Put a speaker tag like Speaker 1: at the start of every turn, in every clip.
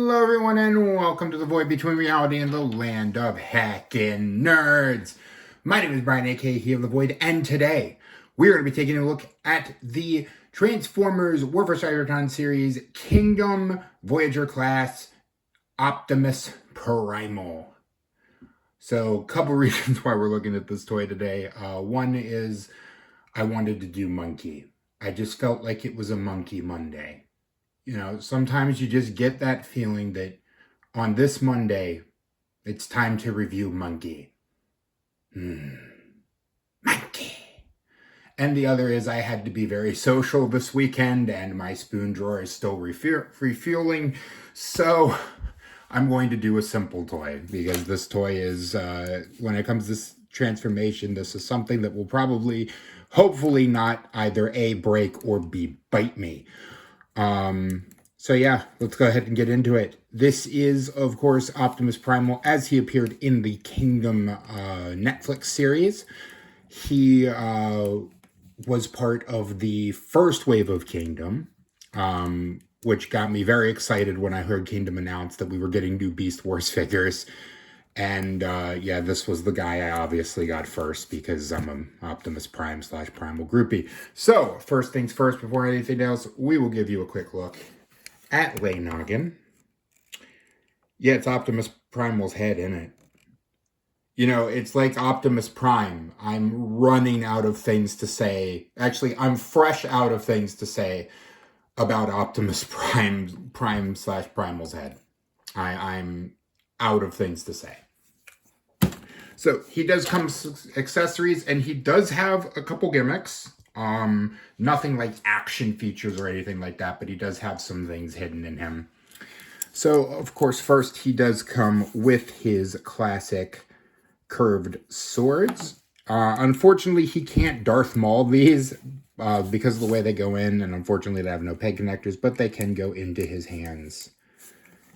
Speaker 1: Hello everyone and welcome to the void between reality and the land of hackin' nerds. My name is Brian, aka He of the Void, and today we're going to be taking a look at the Transformers Warfare Cybertron series Kingdom Voyager class Optimus Primal. So a couple reasons why we're looking at this toy today. One is I wanted to do Monke. I just felt like it was a Monkey Monday. You know, sometimes you just get that feeling that on this Monday, it's time to review Monke. Monke. And the other is I had to be very social this weekend and my spoon drawer is still refueling. So I'm going to do a simple toy because this toy is, when it comes to this transformation, this is something that will probably, hopefully not either A, break or B, bite me. So yeah, let's go ahead and get into it. This is, of course, Optimus Primal as he appeared in the Kingdom Netflix series. He was part of the first wave of Kingdom, which got me very excited when I heard Kingdom announce that we were getting new Beast Wars figures. And yeah, this was the guy I obviously got first because I'm an Optimus Prime / Primal groupie. So, first things first, before anything else, we will give you a quick look at Noggin. Yeah, it's Optimus Primal's head in it. You know, it's like Optimus Prime. I'm running out of things to say. Actually, I'm fresh out of things to say about Optimus Prime / Primal's head. I'm out of things to say. So he does come with accessories, and he does have a couple gimmicks. Nothing like action features or anything like that, but he does have some things hidden in him. So, of course, first he does come with his classic curved swords. Unfortunately, he can't Darth Maul these because of the way they go in, and unfortunately they have no peg connectors, but they can go into his hands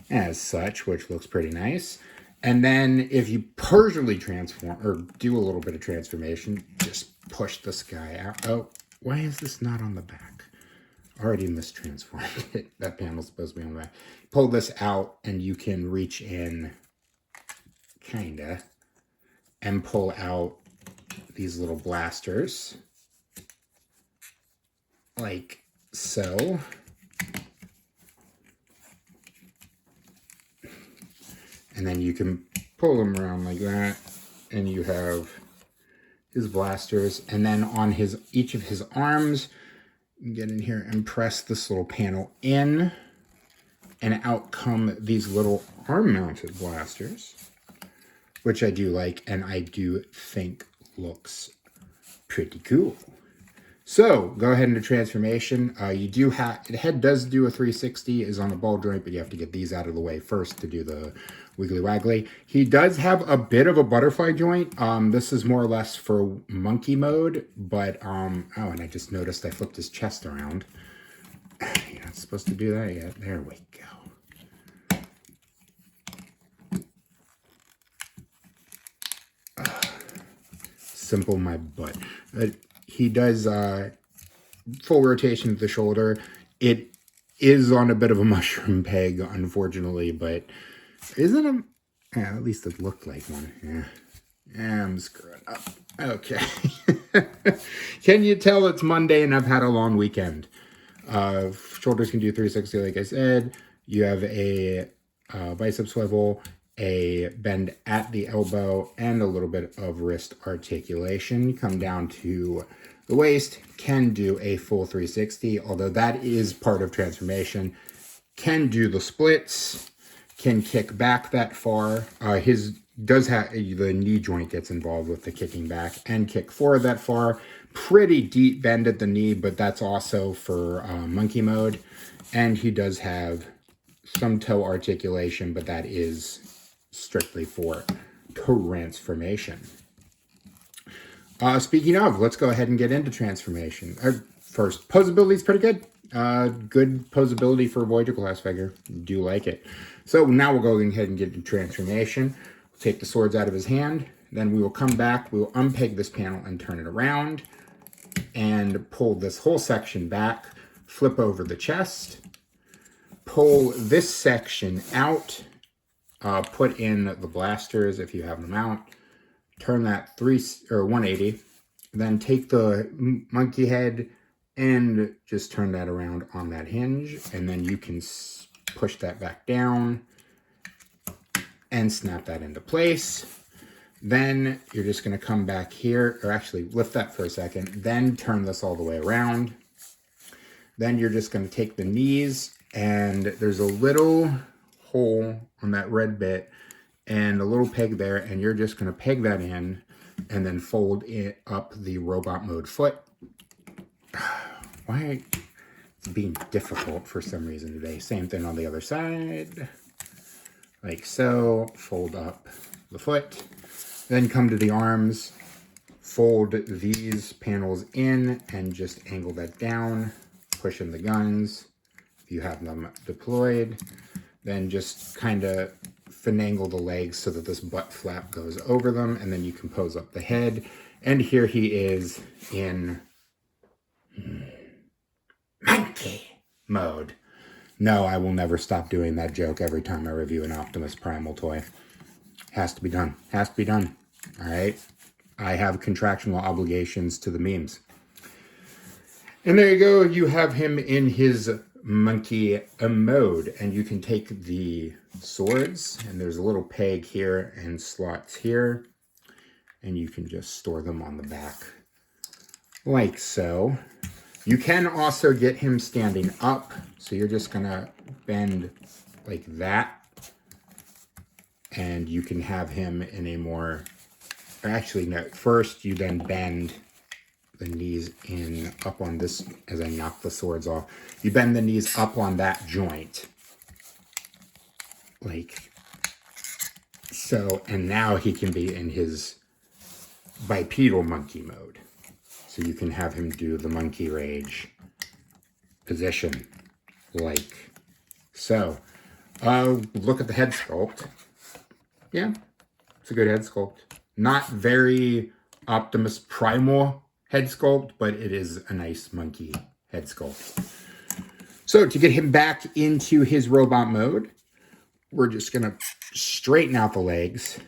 Speaker 1: as such, which looks pretty nice. And then if you partially transform, or do a little bit of transformation, just push this guy out. Oh, why is this not on the back? Already mistransformed it. That panel's supposed to be on the back. Pull this out and you can reach in, kinda, and pull out these little blasters. Like so. And then you can pull them around like that, and you have his blasters. And then on each of his arms, you can get in here and press this little panel in, and out come these little arm-mounted blasters, which I do like, and I do think looks pretty cool. So, go ahead into transformation. You do have, the head does do a 360, is on a ball joint, but you have to get these out of the way first to do the wiggly waggly. He does have a bit of a butterfly joint. This is more or less for monkey mode, but, oh, and I just noticed I flipped his chest around. You're not supposed to do that yet. There we go. Simple my butt. He does full rotation of the shoulder. It is on a bit of a mushroom peg, unfortunately, but isn't it? Yeah, at least it looked like one. Yeah, I'm screwing up. Okay. Can you tell it's Monday and I've had a long weekend? Shoulders can do 360, like I said. You have a bicep swivel, a bend at the elbow, and a little bit of wrist articulation. Come down to the waist, can do a full 360, although that is part of transformation. Can do the splits, can kick back that far. His does have the knee joint gets involved with the kicking back, and kick forward that far. Pretty deep bend at the knee, but that's also for monkey mode. And he does have some toe articulation, but that is strictly for transformation. Speaking of, let's go ahead and get into transformation. First, posability is pretty good. Good posability for a Voyager class figure. Do like it. So now we'll go ahead and get into transformation. We'll take the swords out of his hand. Then we will come back. We will unpeg this panel and turn it around. And pull this whole section back. Flip over the chest. pull this section out, put in the blasters if you have them out, turn that 180, then take the monkey head and just turn that around on that hinge, and then you can push that back down and snap that into place. Then you're just going to come back here, or actually lift that for a second, then turn this all the way around. Then you're just going to take the knees, and there's a little hole on that red bit and a little peg there, and you're just going to peg that in and then fold it up the robot mode foot. Why it's being difficult for some reason today. Same thing on the other side. Like so. Fold up the foot. Then come to the arms. Fold these panels in and just angle that down. Push in the guns if you have them deployed. Then just kind of finagle the legs so that this butt flap goes over them, and then you can pose up the head. And here he is in Monke mode. No, I will never stop doing that joke every time I review an Optimus Primal toy. Has to be done. Has to be done. All right? I have contractual obligations to the memes. And there you go. You have him in his Monke mode. And you can take the swords, and there's a little peg here and slots here. And you can just store them on the back like so. You can also get him standing up. So you're just going to bend like that. And you can have him in a more, or actually no, first you then bend the knees in up on this as I knock the swords off. You bend the knees up on that joint. Like so. And now he can be in his bipedal monkey mode. So you can have him do the monkey rage position like so. Look at the head sculpt. Yeah, it's a good head sculpt. Not very Optimus Primal head sculpt, but it is a nice monkey head sculpt. So to get him back into his robot mode, we're just going to straighten out the legs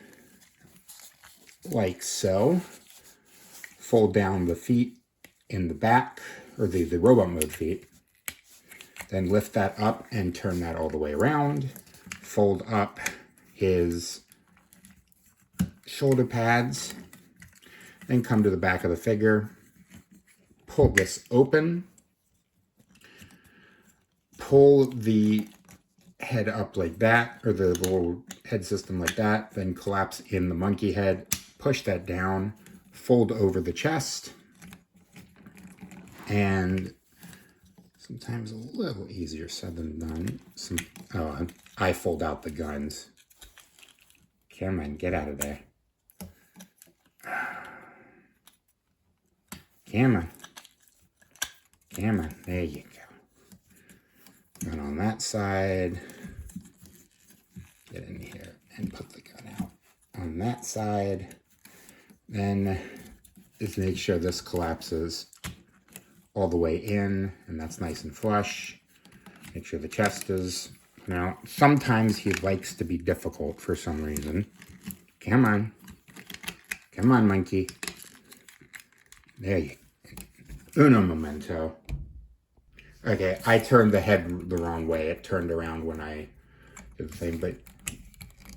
Speaker 1: like so. Fold down the feet in the back, or the robot mode feet. Then lift that up and turn that all the way around. Fold up his shoulder pads. Then come to the back of the figure. Pull this open. Pull the head up like that, or the little head system like that. Then collapse in the monkey head. Push that down. Fold over the chest. And sometimes a little easier said than done. I fold out the guns. Come on, get out of there. Come on. Come on, there you go. Gun on that side. Get in here and put the gun out on that side. Then just make sure this collapses all the way in, and that's nice and flush. Make sure the chest is, sometimes he likes to be difficult for some reason. Come on. Come on, monkey. There you go. Uno momento. Okay, I turned the head the wrong way. It turned around when I did the thing, but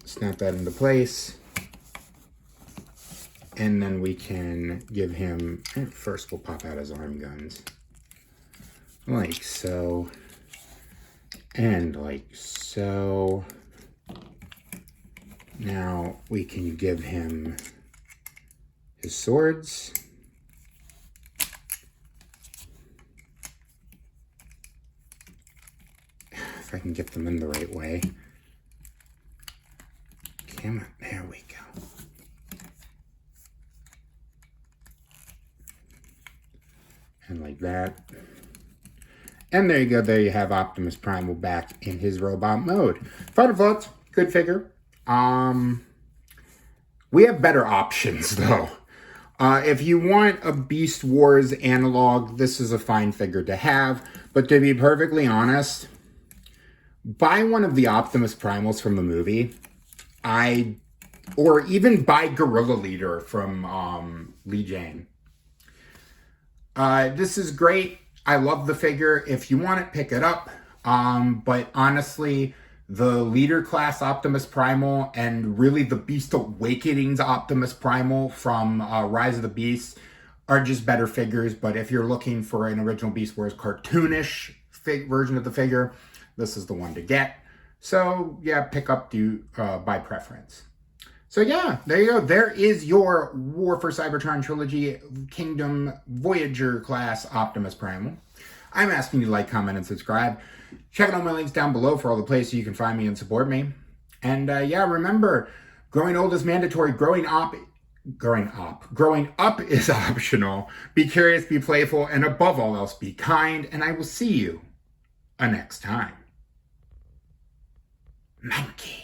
Speaker 1: snap that into place. And then we can give him, first we'll pop out his arm guns. Like so. And like so. Now we can give him his swords. If I can get them in the right way. Come on, there we go. And like that. And there you go. There you have Optimus Primal back in his robot mode. Final thoughts. Good figure. We have better options, though. If you want a Beast Wars analog, this is a fine figure to have. But to be perfectly honest, Buy one of the Optimus Primals from the movie. Or even buy Gorilla Leader from Lee Jane. This is great. I love the figure. If you want it, pick it up. But honestly, the Leader class Optimus Primal and really the Beast Awakenings Optimus Primal from Rise of the Beast are just better figures. But if you're looking for an original Beast Wars cartoonish version of the figure, this is the one to get. So yeah, pick up by preference. So yeah, there you go. There is your War for Cybertron Trilogy Kingdom Voyager class Optimus Primal. I'm asking you to like, comment, and subscribe. Check out all my links down below for all the places you can find me and support me. And yeah, remember, growing old is mandatory. Growing up is optional. Be curious, be playful, and above all else, be kind. And I will see you next time. Monke.